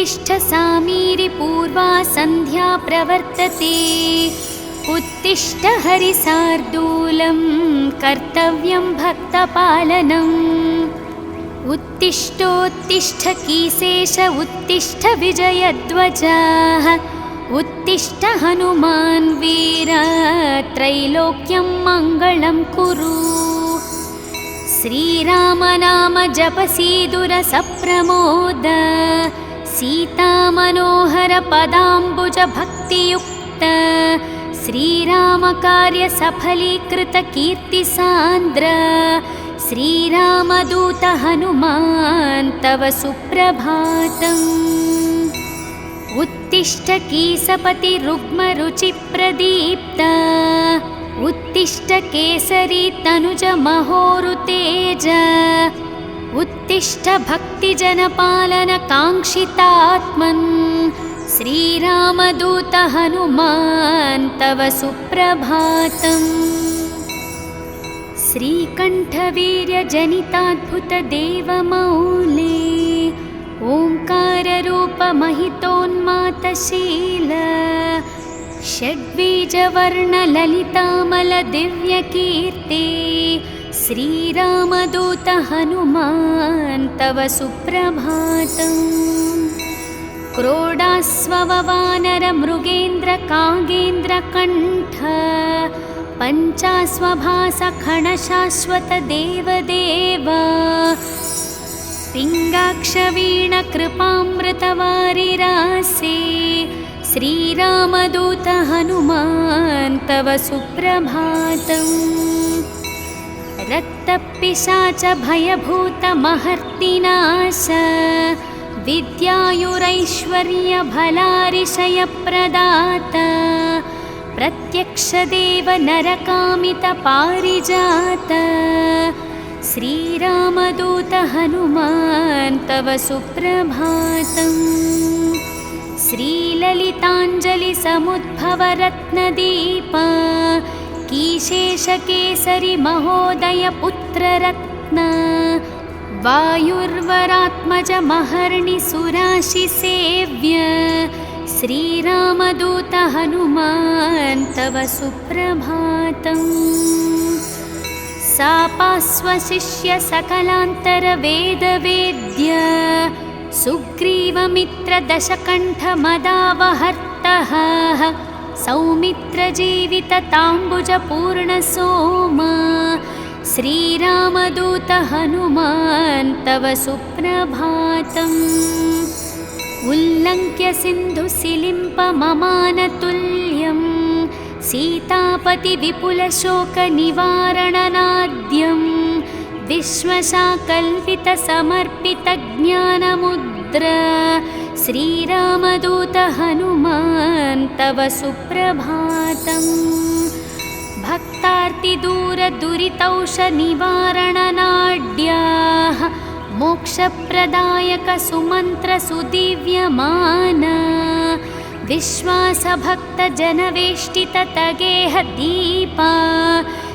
उत्तिष्ठ सामीरि पूर्वा सन्ध्या प्रवर्तते। उत्तिष्ठ हरिसार्दूलं कर्तव्यं भक्तपालनम्। उत्तिष्ठोत्तिष्ठ कीसेश उत्तिष्ठ विजयध्वजाः। उत्तिष्ठ हनुमान् वीर त्रैलोक्यं मङ्गलं कुरु। श्रीराम नाम जपसीदुर सप्रमोद। सीता मनोहर पदाम्बुज भक्तियुक्त। श्रीराम कार्य सफलीकृत कीर्ति सान्द्र। श्रीरामदूत हनुमान् तव सुप्रभातम्। उत्तिष्ठ कीसपति रुग्म रुचि प्रदीप्त। उत्तिष्ठ केसरी तनुज महोरुतेज। उत्तिष्ठ भक्तिजनपालन काङ्क्षितात्मन्। श्रीरामदूत हनुमान् तव सुप्रभातम्। श्रीकण्ठवीर्यजनिताद्भुत देवमौले। ओङ्काररूप महितोन्मातशील। षड्बीजवर्णललितामल दिव्यकीर्ति। श्रीरामदूत हनुमान् तव सुप्रभातम्। क्रोडास्ववानर मृगेन्द्र कागेन्द्र कण्ठ। पञ्चास्वभास खणशाश्वत देवदेव। पिङ्गाक्षवीण कृपामृतवारिरासे। श्रीरामदूत हनुमान् तव सुप्रभातम्। रक्तपिशाच भयभूत महर्तिनाश। विद्यायुरैश्वर्य भलारिशयप्रदात। प्रत्यक्षदेव नरकामित पारिजात। श्रीरामदूत हनुमान् तव सुप्रभातम्। श्रीललिताञ्जलि समुद्भव रत्नदीप। कीशेषकेसरि महोदय पुत्ररत्न। वायुर्वरात्मज महर्णि सुराशि सेव्य। श्रीरामदूत हनुमान् तव सुप्रभातम्। सापास्वशिष्य सकलान्तर वेदवेद्य। सुग्रीवमित्र दशकण्ठ मदावहर्तः। सौमित्र जीवित ताम्बुज पूर्ण सोम। श्रीरामदूत हनुमान् तव सुप्रभातम्। उल्लङ्घ्य सिन्धुसिलिम्प ममानतुल्यं। सीतापति विपुल शोक निवारणनाद्यं। विश्वशाकल्पित समर्पित ज्ञानमुद्र। श्रीरामदूत हनुमान् तव सुप्रभातम्। भक्तार्तिदूर दुरितौष निवारणनाड्याः। मोक्षप्रदायक सुमन्त्र सुदिव्यमान। विश्वासभक्त जनवेष्टित तगेह दीपा।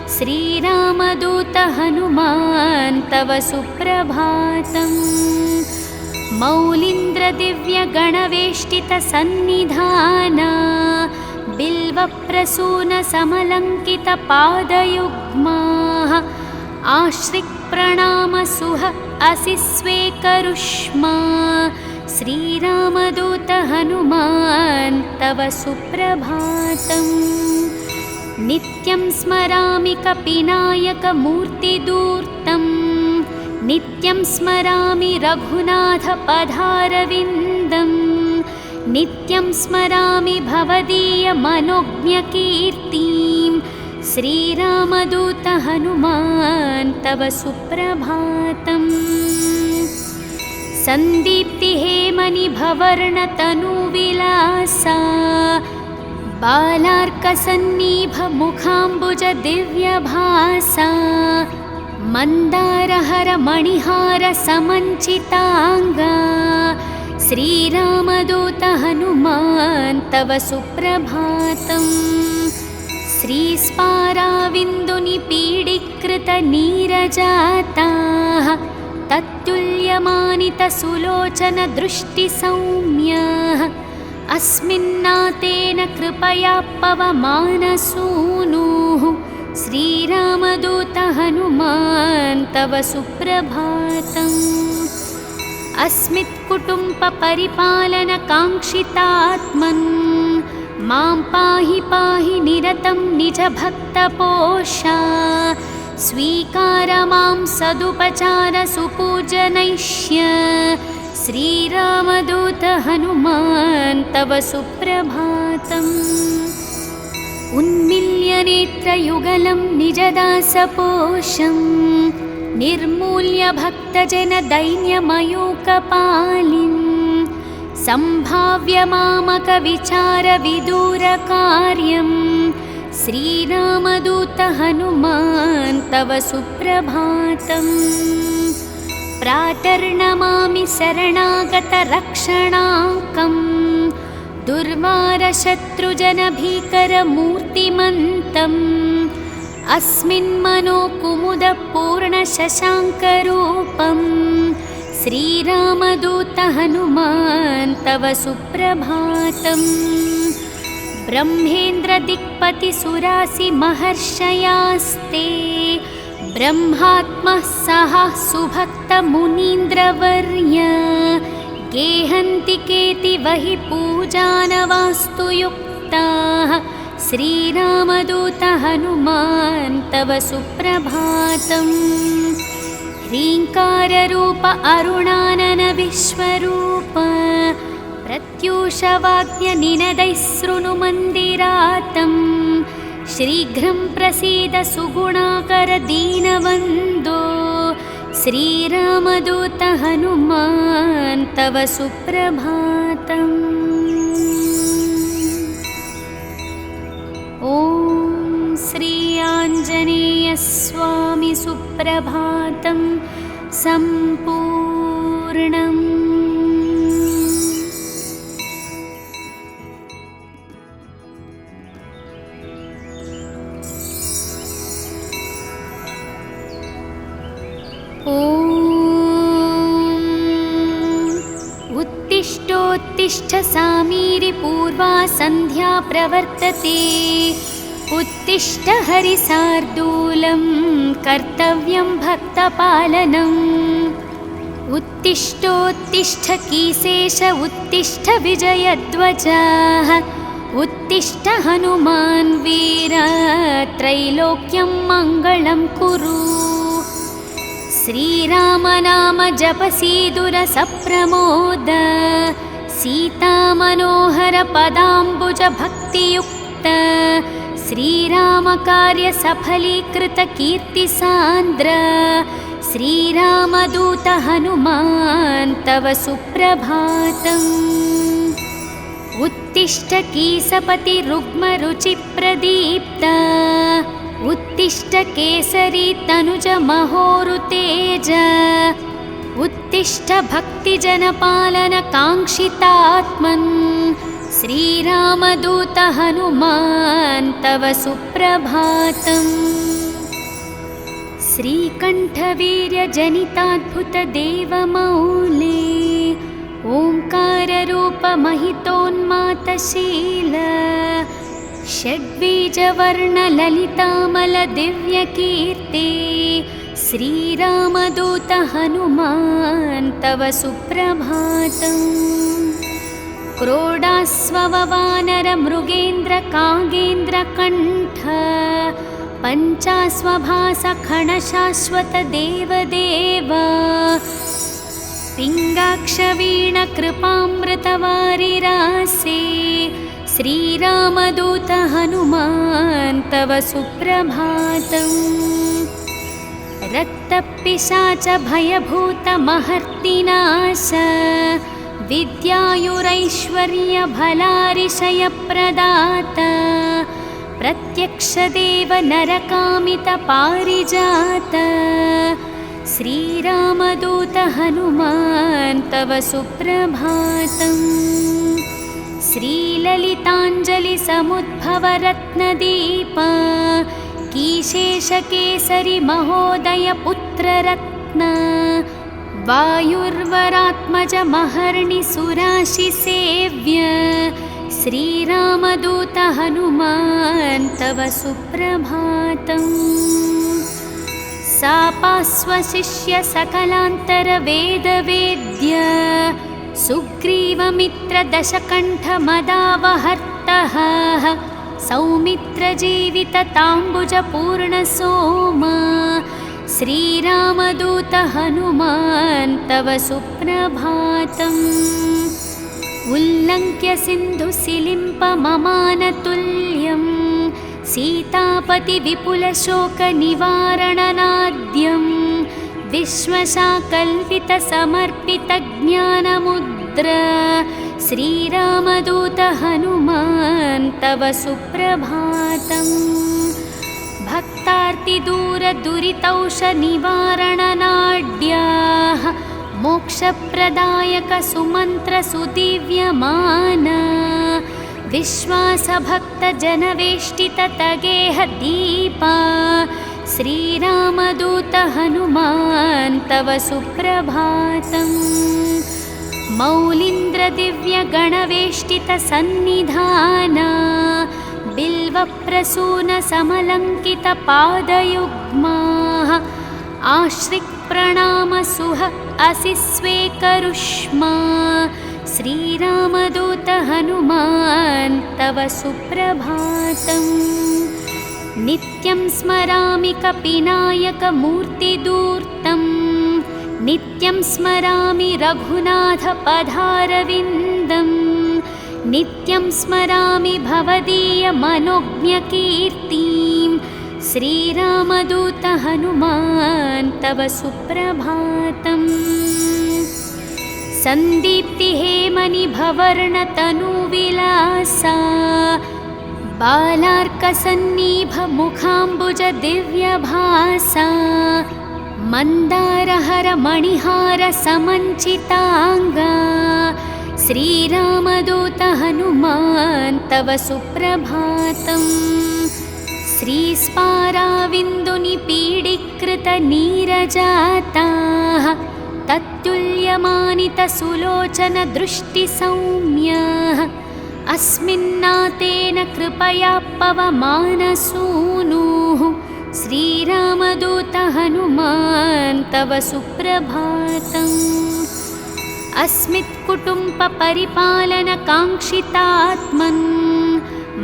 श्रीरामदूत हनुमान् तव सुप्रभातम्। मौलीन्द्र दिव्य गणवेष्टित सन्निधाना। बिल्वप्रसून समलङ्कित पादयुग्माः। आश्रिक् प्रणाम सुह असि स्वेकरुष्मा। श्रीरामदूत हनुमान् तव सुप्रभातम्। नित्यं स्मरामि कपिनायक मूर्तिदूर्तं। नित्यं स्मरामि रघुनाथ पदारविन्दं। नित्यं स्मरामि भवदीय मनोज्ञकीर्तिं। श्रीरामदूत हनुमान् तव सुप्रभातम्। सन्दीप्ति हेमनि भवर्णतनुविलासा। बालार्कसन्निभ मुखाम्बुज दिव्यभासा। मन्दारहर मणिहार समञ्चिताङ्गा। श्रीरामदूत हनुमान् तव सुप्रभातम्। श्रीस्पाराविन्दुनिपीडीकृत नीरजाताः। तत्तुल्य तुल्यमानितसुलोचनदृष्टिसौम्यः अस्मिन्नातेन कृपया पवमानसूनुः श्रीरामदूत हनुमान् तव सुप्रभातम्। अस्मित्कुटुम्बपरिपालनकाङ्क्षितात्मन् मां पाहि पाहि निरतं निजभक्तपोषा स्वीकार मां सदुपचार सुपूजनैष्य श्रीरामदूत हनुमान् तव सुप्रभातम्। उन्मिल्य नेत्रयुगलं निजदासपोषं निर्मूल्य भक्तजनदैन्यमयूकपालिं सम्भाव्य मामकविचारविदूरकार्यं श्रीरामदूत हनुमान् तव सुप्रभातम्। प्रातर्नमामि शरणागतरक्षणाङ्कं दुर्वारशत्रुजनभीकरमूर्तिमन्तम् अस्मिन्मनोकुमुदपूर्णशशाङ्करूपं श्रीरामदूत हनुमान् तव सुप्रभातम्। ब्रह्मेन्द्रदिक्पतिसुरासिमहर्षयास्ते ब्रह्मात्मः सह सुभक्तमुनीन्द्रवर्य गेहन्ति केतिवहि पूजानवास्तु युक्ताः श्रीरामदूत हनुमान् तव सुप्रभातम्। ह्रीङ्काररूप अरुणानन विश्वरूप प्रत्यूषवाद्यनिनदैः शृणुमन्दिरातं शीघ्रं प्रसीद सुगुणाकर दीनवन्दो श्रीरामदूत हनुमान् तव सुप्रभातम्। ॐ श्री आञ्जनेयस्वामी सुप्रभातं सम्पूर्णम्। उत्तिष्ठोत्तिष्ठ सामीरि पूर्वा सन्ध्या प्रवर्तते उत्तिष्ठ हरिसार्दूलं कर्तव्यं भक्तपालनम्। उत्तिष्ठोत्तिष्ठ कीसेश उत्तिष्ठ विजयध्वजः उत्तिष्ठ हनुमान् वीर त्रैलोक्यं मङ्गलं कुरु। श्रीराम नाम जपसीदुर सप्रमोद सीतामनोहर पदाम्बुज भक्तियुक्त श्रीराम कार्य सफलीकृत कीर्तिसान्द्र श्रीरामदूत हनुमान् तव सुप्रभातम्। उत्तिष्ठ कीसपति रुग्मरुचिप्रदीप्त उत्तिष्ठ केसरी तनुज महोरुतेज उत्तिष्ठ भक्तिजनपालन काङ्क्षितात्मन् श्रीरामदूत हनुमान् तव सुप्रभातम्। श्रीकण्ठवीर्यजनिताद्भुतदेवमौले ओङ्काररूपमहितोन्मातशील षड्बीजवर्णललितामलदिव्यकीर्ते श्रीरामदूत हनुमान् तव सुप्रभातम्। क्रोडास्ववानरमृगेन्द्रकागेन्द्रकण्ठ पञ्चास्वभासखणशाश्वत देवदेव पिङ्गाक्षवीणकृपामृतवारिरासे श्रीरामदूत हनुमान् तव सुप्रभातम्। रक्तपिशाच भयभूतमहर्तिनाश विद्यायुरैश्वर्यभलारिशयप्रदात प्रत्यक्षदेव नरकामितपारिजात श्रीरामदूत हनुमान् तव सुप्रभातम्। श्रीललिताञ्जलिसमुद्भवरत्नदीप कीशेषकेसरि महोदय पुत्ररत्न वायुर्वरात्मजमहर्निसुराशिसेव्य श्रीरामदूत हनुमान् तव सुप्रभातम्। सापास्वशिष्य सकलान्तरवेदवेद्य सुग्रीवमित्रदशकण्ठमदावहर्तः सौमित्रजीवितताम्बुजपूर्णसोमा श्रीरामदूत हनुमान् तव सुप्रभातम्। उल्लङ्घ्य सिन्धुसिलिम्पममानतुल्यं सीतापतिविपुलशोकनिवारणनाद्यं विश्वशाकल्पितसमर्पितज्ञानमुद्र श्रीरामदूत हनुमान् तव सुप्रभातम्। भक्तार्तिदूरदुरितौषनिवारणनाड्याः मोक्षप्रदायकसुमन्त्रसुदिव्यमाना विश्वासभक्तजनवेष्टिततगेहदीपा श्रीरामदूत हनुमान् तव सुप्रभातम्। मौलीन्द्रदिव्यगणवेष्टितसन्निधाना बिल्वप्रसूनसमलङ्कितपादयुग्माः आश्रिक्प्रणामसुह असि स्वेकरुष्मा श्रीरामदूत हनुमान् तव सुप्रभातम्। नित्यं स्मरामि कपिनायकमूर्तिदूर्तं नित्यं स्मरामि रघुनाथपदारविन्दं नित्यं स्मरामि भवदीयमनोज्ञकीर्तिं श्रीरामदूत हनुमान् तव सुप्रभातम्। सन्दीप्तिहेमनिभवर्णतनुविलासा बालार्कसन्निभमुखाम्बुजदिव्यभासा मन्दारहरमणिहारसमञ्चिताङ्गा श्रीरामदूत हनुमान् तव सुप्रभातम्। श्रीस्पाराविन्दुनिपीडीकृतनीरजाताः तत्तुल्यमानितसुलोचनदृष्टिसौम्याः अस्मिन्नातेन कृपया पवमानसूनुः श्रीरामदूत हनुमान् तव सुप्रभातम्। अस्मित्कुटुम्बपरिपालनकाङ्क्षितात्मन्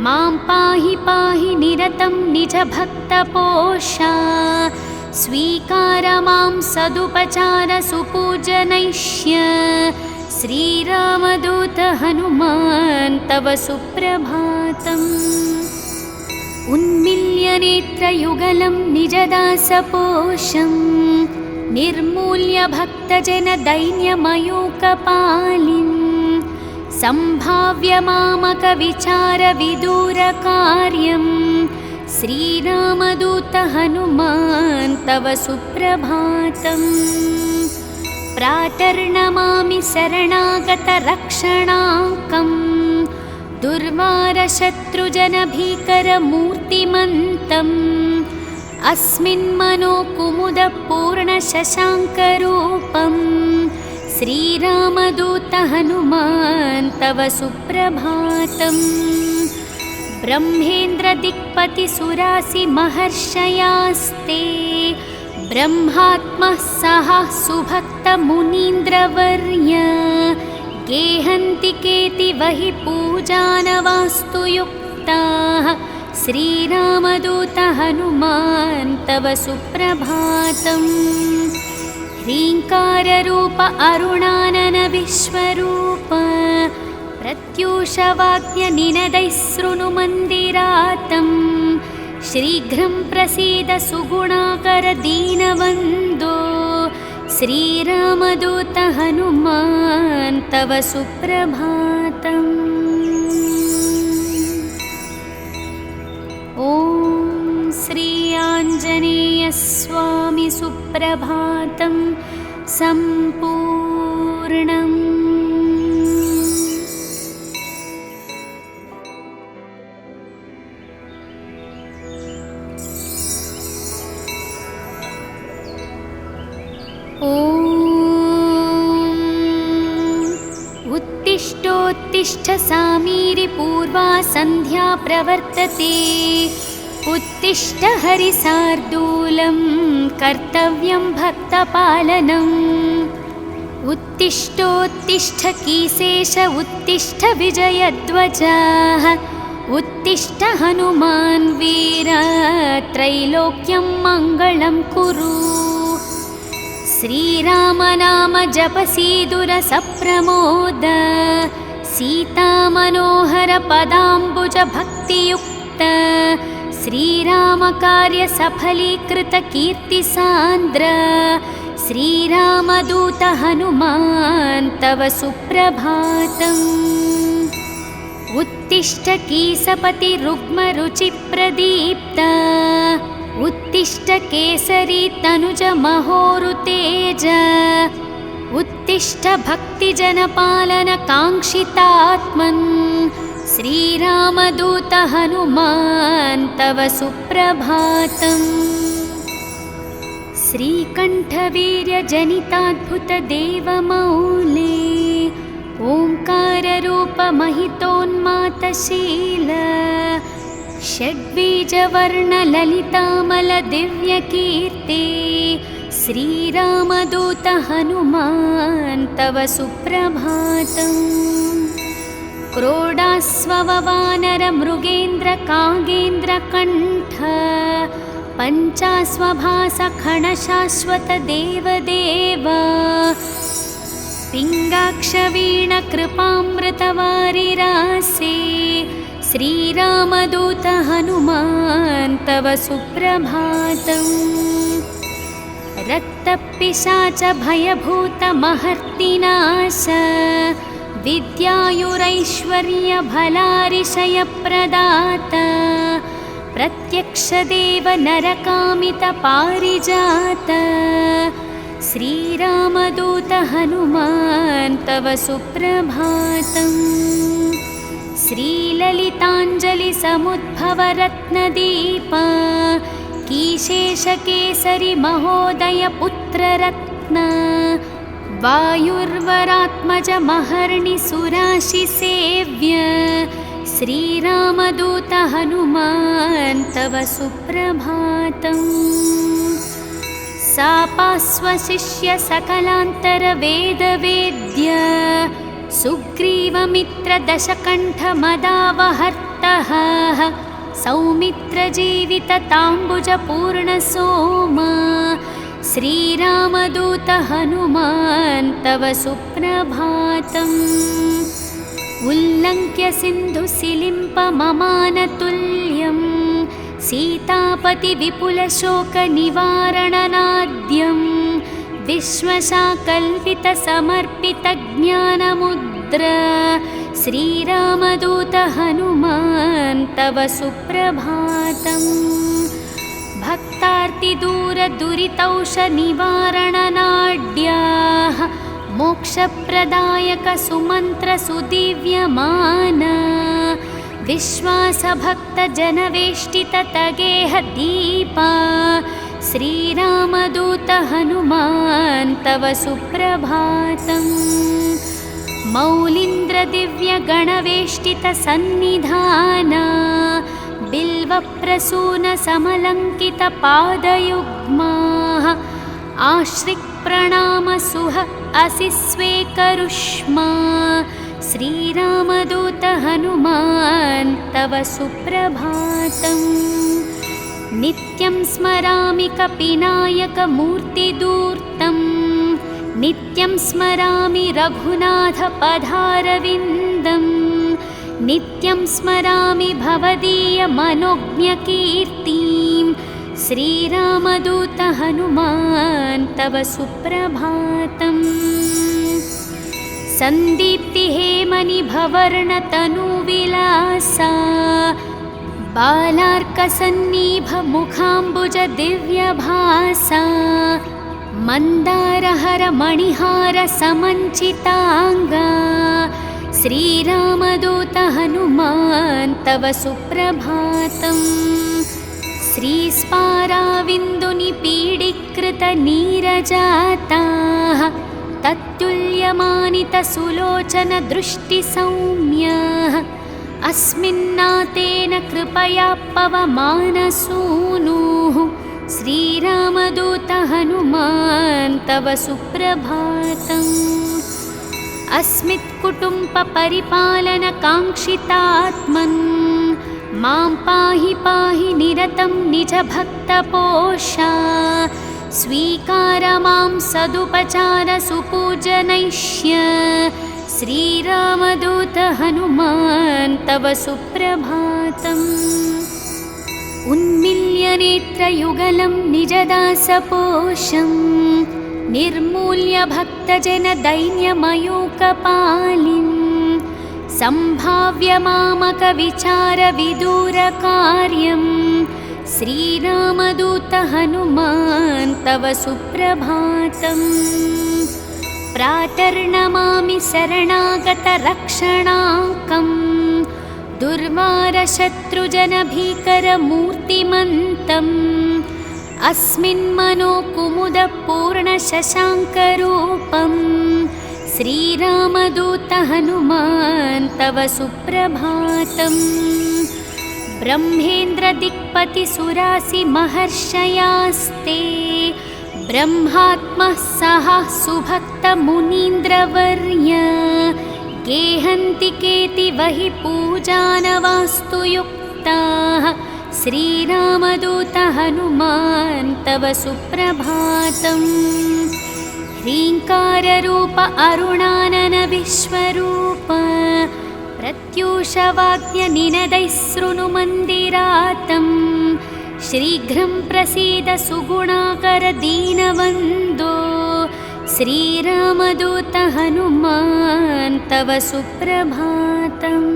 मां पाहि पाहि निरतं निजभक्तपोषा स्वीकार मां सदुपचारसुपूजनैष्य श्रीरामदूत हनुमान् तव सुप्रभातम्। उन्मील्यनेत्रयुगलं निजदासपोषं निर्मूल्य भक्तजनदैन्यमयूकपालिं सम्भाव्य मामकविचारविदूरकार्यं श्रीरामदूत हनुमान् तव सुप्रभातम्। प्रातर्नमामि शरणागतरक्षणाङ्कं दुर्वारशत्रुजनभीकरमूर्तिमन्तम् अस्मिन्मनोकुमुदपूर्णशशाङ्करूपं श्रीरामदूत हनुमान् तव सुप्रभातम्। ब्रह्मेन्द्रदिक्पतिसुरासिमहर्षयास्ते ब्रह्मात्मः सह सुभक्तमुनीन्द्रवर्य गेहन्ति केतिवहि पूजानवास्तु युक्ताः श्रीरामदूत हनुमान् तव सुप्रभातम्। ह्रीङ्काररूप अरुणानन विश्वरूप प्रत्यूषवाक्यनिनदैः शृणुमन्दिरातं शीघ्रं प्रसीद सुगुणाकर दीनवन्दो श्रीरामदूत हनुमान् तव सुप्रभातम्। ॐ श्री आञ्जनेयस्वामी सुप्रभातं सम्पूर्णम्। ॐ उत्तिष्ठ सामीरि पूर्वा सन्ध्या प्रवर्तते उत्तिष्ठ हरिसार्दूलं कर्तव्यं भक्तपालनम् उत्तिष्ठोत्तिष्ठ कीसेश उत्तिष्ठ विजयध्वजाः उत्तिष्ठ हनुमान् वीर त्रैलोक्यं मङ्गलं कुरु श्रीराम नाम जपसीदुरसप्रमोद सीतामनोहर पदाम्बुज भक्तियुक्त श्रीराम कार्य सफलीकृत कीर्तिसान्द्र श्रीरामदूत हनुमान् तव सुप्रभातम् उत्तिष्ठ कीसपति रुग्मरुचिप्रदीप्त उत्तिष्ठ केसरी तनुज महोरुतेज उत्तिष्ठ भक्तिजनपालन काङ्क्षितात्मन् श्रीरामदूत हनुमान् तव सुप्रभातम् श्रीकण्ठवीर्यजनिताद्भुतदेवमौले ओङ्काररूपमहितोन्मातशील षड्बीजवर्णललितामलदिव्यकीर्ति श्रीरामदूत हनुमान् तव सुप्रभातम् क्रोडास्ववानरमृगेन्द्रकागेन्द्रकण्ठ पञ्चास्वभासखणशाश्वतदेवदेव पिङ्गाक्षवीणकृपामृतवारिरासे श्रीरामदूत हनुमान् तव सुप्रभातम् रक्तपिशाच भयभूतमहर्तिनाश विद्यायुरैश्वर्यभलारिशयप्रदाता प्रत्यक्षदेव नरकामितपारिजात श्रीरामदूत हनुमान् तव सुप्रभातम् श्रीललिताञ्जलिसमुद्भवरत्नदीप कीशेषकेसरि महोदय पुत्ररत्न वायुर्वरात्मज महर्णि सुराशिसेव्य श्रीरामदूत हनुमान् तव सुप्रभातम् सापास्वशिष्य सकलान्तरवेदवेद्य सुग्रीवमित्रदशकण्ठमदावहर्तः सौमित्रजीवितताम्बुजपूर्णसोमा श्रीरामदूत हनुमान् तव सुप्रभातम् उल्लङ्घ्य सिन्धुसिलिम्पममानतुल्यं सीतापतिविपुलशोकनिवारणनाद्यं विश्वशाकल्पितसमर्पितज्ञानमुद्र श्रीरामदूत हनुमान् तव सुप्रभातम् भक्तार्तिदूरदुरितौषनिवारणनाड्याः मोक्षप्रदायक सुमन्त्रसुदिव्यमान विश्वासभक्तजनवेष्टिततगेह दीपा श्रीरामदूत हनुमान् तव सुप्रभातम् मौलीन्द्रदिव्यगणवेष्टितसन्निधाना बिल्वप्रसूनसमलङ्कितपादयुग्माः आश्रिक्प्रणामसुह असि स्वेकरुष्मा श्रीरामदूत हनुमान् तव सुप्रभातम् नित्यं स्मरामि कपिनायकमूर्तिदूर्तं नित्यं स्मरामि रघुनाथपदारविन्दं नित्यं स्मरामि भवदीयमनोज्ञकीर्तिं श्रीरामदूत हनुमान् तव सुप्रभातम् सन्दीप्तिहेमनिभवर्णतनुविलासा बालार्कसन्निभमुखाम्बुजदिव्यभासा मन्दारहरमणिहारसमञ्चिताङ्गा श्रीरामदूत हनुमान् तव सुप्रभातम् श्रीस्पाराविन्दुनिपीडीकृतनीरजाताः तत्तुल्य काव्यमानितसुलोचनदृष्टिसौम्यः अस्मिन्नातेन कृपया पवमानसूनुः श्रीरामदूत हनुमान् तव सुप्रभातम्। अस्मित्कुटुम्बपरिपालनकाङ्क्षितात्मन् मां पाहि पाहि निरतं निजभक्तपोषा स्वीकार मां सदुपचार सुपूजनैष्य श्रीरामदूत हनुमान् तव सुप्रभातम्। उन्मिल्य नेत्रयुगलं निजदासपोषं निर्मूल्य भक्तजनदैन्यमयूकपालिं सम्भाव्य मामकविचारविदूरकार्यं श्रीरामदूत हनुमान् तव सुप्रभातम्। प्रातर्नमामि शरणागतरक्षणाङ्कम् दुर्वारशत्रुजनभीकरमूर्तिमन्तम् अस्मिन्मनोकुमुदपूर्णशशाङ्करूपं श्रीरामदूत हनुमान् तव सुप्रभातम्। ब्रह्मेन्द्रदिक्पतिसुरासिमहर्षयास्ते ब्रह्मात्मः सह सुभक्तमुनीन्द्रवर्य गेहन्ति केतिवहि पूजानवास्तु युक्ताः श्रीरामदूत हनुमान् तव सुप्रभातम्। ह्रीङ्काररूप अरुणानन विश्वरूप प्रत्यूषवाद्यनिनदैः शृणुमन्दिरातम् शीघ्रं प्रसीद सुगुणाकर दीनवन्दो श्रीरामदूत हनुमान् तव सुप्रभातम्।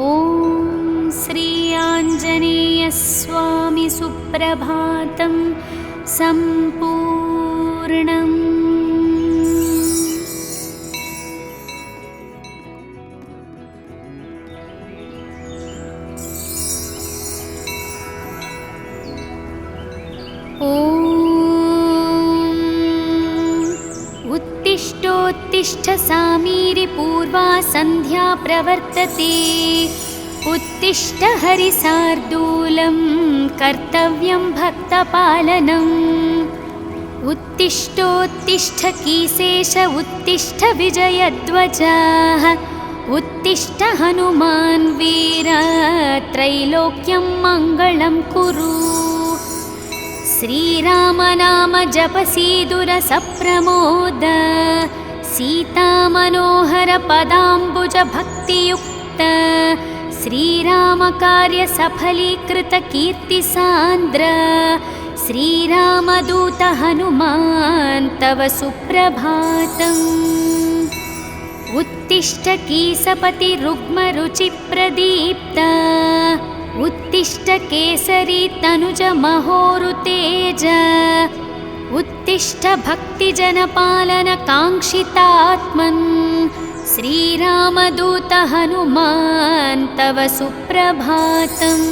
ॐ श्री आञ्जनेयस्वामी सुप्रभातं सम्पूर्णम्। उत्तिष्ठ सामीरि पूर्वा सन्ध्या प्रवर्तते उत्तिष्ठ हरिसार्दूलं कर्तव्यं भक्तपालनम्। उत्तिष्ठोत्तिष्ठ कीसेश उत्तिष्ठ विजयध्वजः उत्तिष्ठ हनुमान् वीर त्रैलोक्यं मङ्गलं कुरु। श्रीरामनाम जपसीदुरसप्रमोद सीतामनोहर पदाम्बुज भक्तियुक्त श्रीरामकार्य सफलीकृत कीर्तिसान्द्र श्रीरामदूत हनुमान् तव सुप्रभातम्। उत्तिष्ठ कीसपति रुग्मरुचिप्रदीप्त उत्तिष्ठ केसरी तनुज महोरुतेज उत्तिष्ठ भक्तिजनपालन काङ्क्षितात्मन् श्रीरामदूत हनुमान् तव सुप्रभातम्।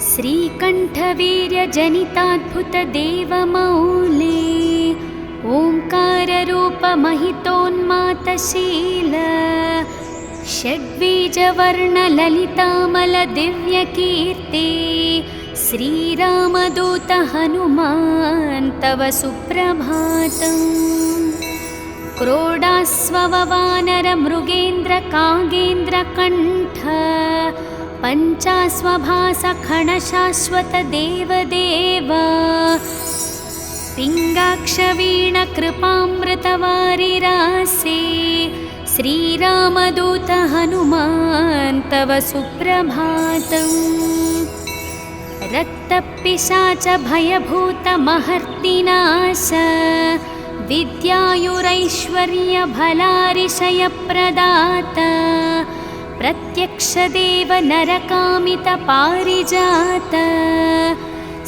श्रीकण्ठवीर्यजनिताद्भुतदेवमौले ओङ्काररूपमहितोन्मातशील षड्बीजवर्णललितामलदिव्यकीर्ति श्रीरामदूत हनुमान् तव सुप्रभातम्। क्रोडास्ववानरमृगेन्द्रकागेन्द्रकण्ठ पञ्चास्वभासखणशाश्वतदेवदेव पिङ्गाक्षवीणकृपामृतवारिरासे श्रीरामदूत हनुमान् तव सुप्रभातम्। रक्तपिशाच भयभूतमहर्तिनाश विद्यायुरैश्वर्यभलारिशयप्रदात प्रत्यक्षदेव नरकामितपारिजात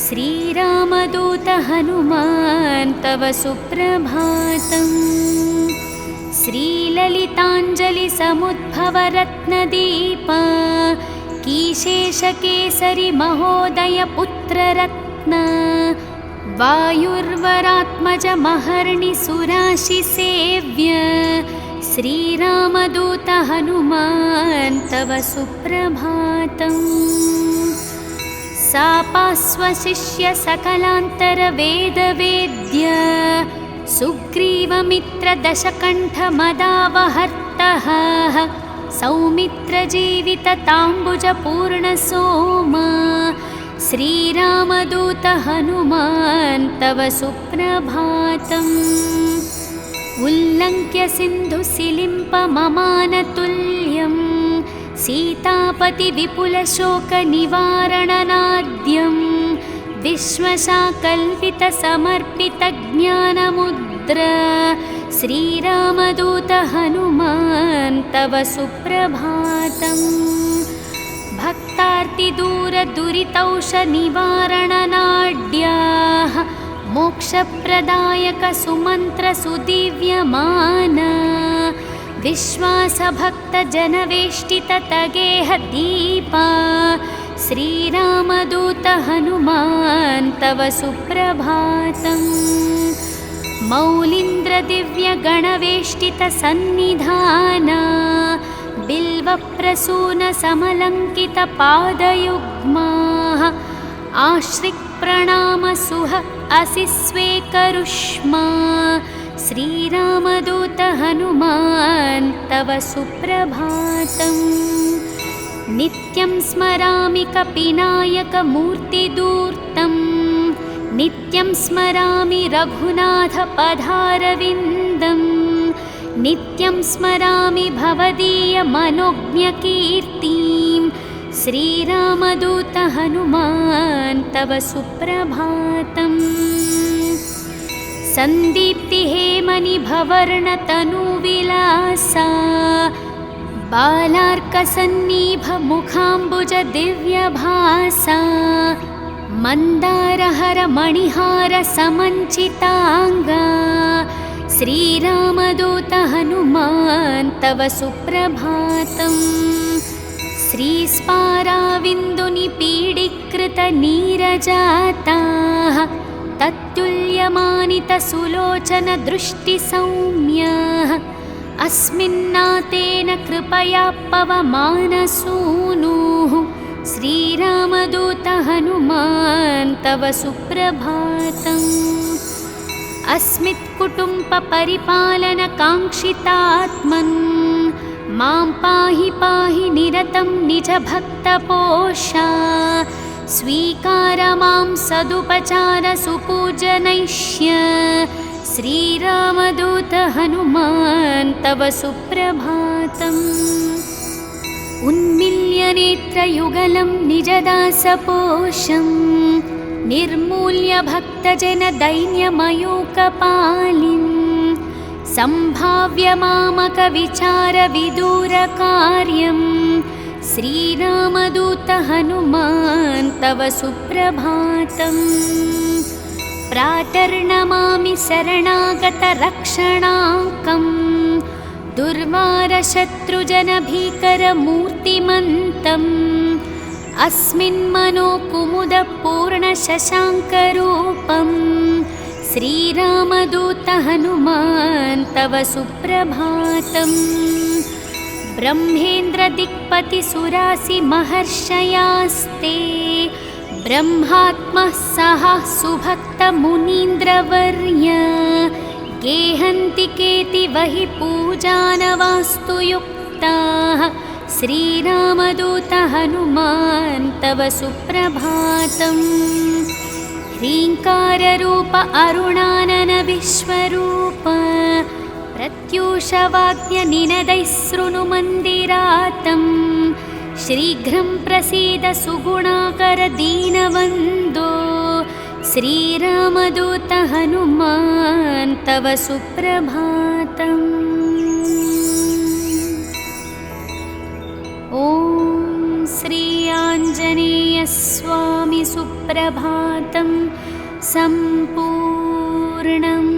श्रीरामदूत हनुमान् तव सुप्रभातम्। श्रीललिताञ्जलिसमुद्भवरत्नदीप कीशेषकेसरि महोदय पुत्ररत्न वायुर्वरात्मजमहर्निसुराशिसेव्य श्रीरामदूत हनुमान् तव सुप्रभातम्। सापास्वशिष्य सकलान्तरवेदवेद्य सुग्रीवमित्रदशकण्ठमदावहर्तः सौमित्रजीवितताम्बुजपूर्णसोमा श्रीरामदूत हनुमान् तव सुप्रभातम्। उल्लङ्घ्य सिन्धुसिलिम्पममानतुल्यं सीतापतिविपुलशोकनिवारणनाद्यं विश्वशाकल्पितसमर्पितज्ञानमुद्र श्रीरामदूत हनुमान् तव सुप्रभातम्। भक्तार्तिदूरदुरितौषनिवारणनाड्याः मोक्षप्रदायकसुमन्त्रसुदिव्यमाना विश्वासभक्तजनवेष्टिततगेहदीपा श्रीरामदूत हनुमान् तव सुप्रभातम्। मौलीन्द्रदिव्यगणवेष्टितसन्निधाना बिल्वप्रसूनसमलङ्कितपादयुग्माः आश्रिक्प्रणामसुह असि स्वेकरुष्मा श्रीरामदूत हनुमान् तव सुप्रभातम्। नित्यं स्मरामि कपिनायकमूर्तिदूर्तं नित्यं स्मरामि रघुनाथपदारविन्दं नित्यं स्मरामि भवदीयमनोज्ञकीर्तिं श्रीरामदूत हनुमान् तव सुप्रभातम्। सन्दीप्तिहेमनिभवर्णतनुविलासा बालार्कसन्निभमुखाम्बुजदिव्यभासा मन्दारहरमणिहारसमञ्चिताङ्गा श्रीरामदूत हनुमान् तव सुप्रभातम्। श्रीस्पाराविन्दुनिपीडीकृतनीरजाताः तत्तुल्यमानितसुलोचनदृष्टिसौम्याः अस्मिन्नातेन कृपया पवमानसूनुः श्रीरामदूत हनुमान् तव सुप्रभातम्। अस्मित्कुटुम्बपरिपालनकाङ्क्षितात्मन् मां पाहि पाहि निरतं निजभक्तपोषा स्वीकार मां सदुपचारसुपूजनैष्य श्रीरामदूत हनुमान् तव सुप्रभातम्। उन्मील्यनेत्रयुगलं निजदासपोषं निर्मूल्य भक्तजनदैन्यमयूकपालिं सम्भाव्य मामकविचारविदूरकार्यं श्रीरामदूत हनुमान् तव सुप्रभातम्। प्रातर्नमामि शरणागतरक्षणाङ्कं दुर्वारशत्रुजनभीकरमूर्तिमन्तम् अस्मिन्मनोकुमुदपूर्णशशाङ्करूपं श्रीरामदूत हनुमान् तव सुप्रभातम्। ब्रह्मेन्द्रदिक्पतिसुरासिमहर्षयास्ते ब्रह्मात्मः सह सुभक्तमुनीन्द्रवर्य गेहन्ति केतिवहि पूजानवास्तु युक्ताः श्रीरामदूत हनुमान् तव सुप्रभातम्। ह्रीङ्काररूप अरुणानन विश्वरूप प्रत्यूषवाक्यनिनदैः शृणुमन्दिरातं शीघ्रं प्रसीद सुगुणाकर दीनवन्दो श्रीरामदूत हनुमान् तव सुप्रभातम्। ॐ श्री आञ्जनेयस्वामी सुप्रभातं सम्पूर्णम्।